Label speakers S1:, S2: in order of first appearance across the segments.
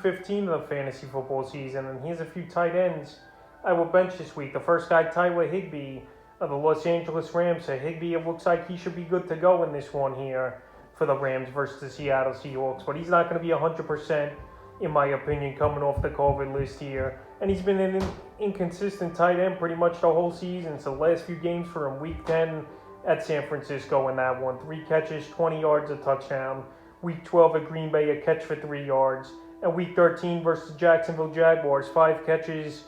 S1: 15 of the fantasy football season, and here's a few tight ends I will bench this week. The first guy, Higby of the Los Angeles Rams. So Higby, it looks like he should be good to go in this one here for the Rams versus the Seattle Seahawks, but he's not going to be 100% in my opinion coming off the COVID list here. And he's been an inconsistent tight end pretty much the whole season. So the last few games for him, Week 10 at San Francisco in that one, 3 catches, 20 yards, a touchdown. Week 12 at Green Bay, a catch for 3 yards. And Week 13 versus the Jacksonville Jaguars, 5 catches,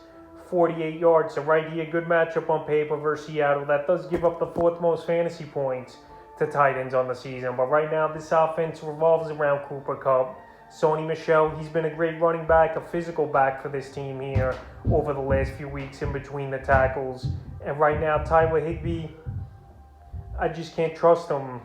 S1: 48 yards. So right here, good matchup on paper versus Seattle. That does give up the 4th most fantasy points to tight ends on the season. But right now, this offense revolves around Cooper Kupp. Sony Michel, he's been a great running back, a physical back for this team here over the last few weeks in between the tackles. And right now, Higby, I just can't trust him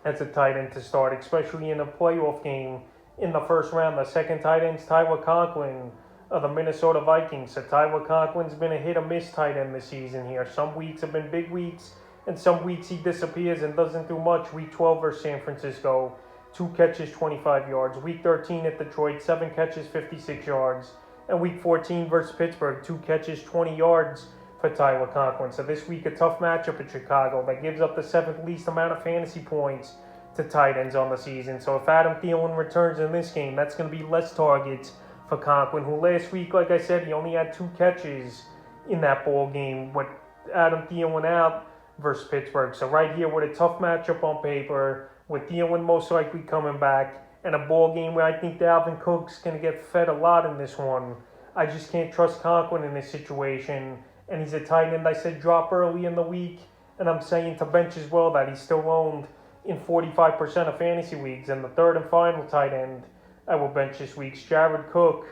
S1: as a tight end to start, especially in a playoff game in the first round. The second tight end is Tywin Conklin of the Minnesota Vikings. So Tywin Conklin's been a hit-or-miss tight end this season here. Some weeks have been big weeks, and some weeks he disappears and doesn't do much. Week 12 versus San Francisco, 2 catches, 25 yards. Week 13 at Detroit, 7 catches, 56 yards. And Week 14 versus Pittsburgh, 2 catches, 20 yards for Tywin Conklin. So this week, a tough matchup at Chicago that gives up the 7th least amount of fantasy points to tight ends on the season. So if Adam Thielen returns in this game, that's going to be less targets for Conklin, who last week, like I said, he only had 2 catches in that ball game with Adam Thielen out versus Pittsburgh. So right here with a tough matchup on paper, with Thielen most likely coming back, and a ball game where I think Dalvin Cook's going to get fed a lot in this one, I just can't trust Conklin in this situation. And he's a tight end I said drop early in the week, and I'm saying to bench as well that he's still owned in 45% of fantasy leagues. And the third and final tight end I will bench this week is Jared Cook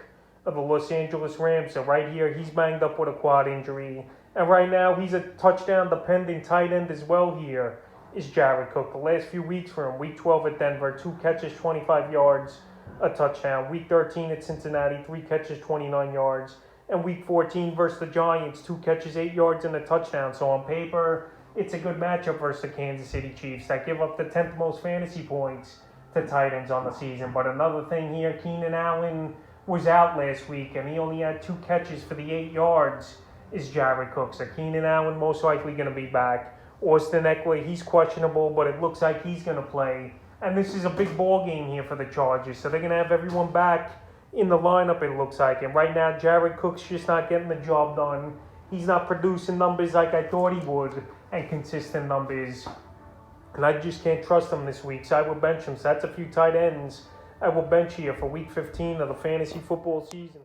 S1: of the Los Angeles Rams. So right here, he's banged up with a quad injury. And right now, he's a touchdown-dependent tight end as well here is Jared Cook. The last few weeks for him, Week 12 at Denver, 2 catches, 25 yards, a touchdown. Week 13 at Cincinnati, 3 catches, 29 yards. And Week 14 versus the Giants, 2 catches, 8 yards, and a touchdown. So on paper, it's a good matchup versus the Kansas City Chiefs that give up the 10th most fantasy points to tight ends on the season. But another thing here, Keenan Allen was out last week, and he only had 2 catches for the 8 yards is Jared Cook. So Keenan Allen most likely going to be back. Austin Eckler, he's questionable, but it looks like he's going to play. And this is a big ball game here for the Chargers. So they're going to have everyone back in the lineup, it looks like. And right now, Jared Cook's just not getting the job done. He's not producing numbers like I thought he would, and consistent numbers. And I just can't trust him this week, so I will bench him. So that's a few tight ends I will bench here for Week 15 of the fantasy football season.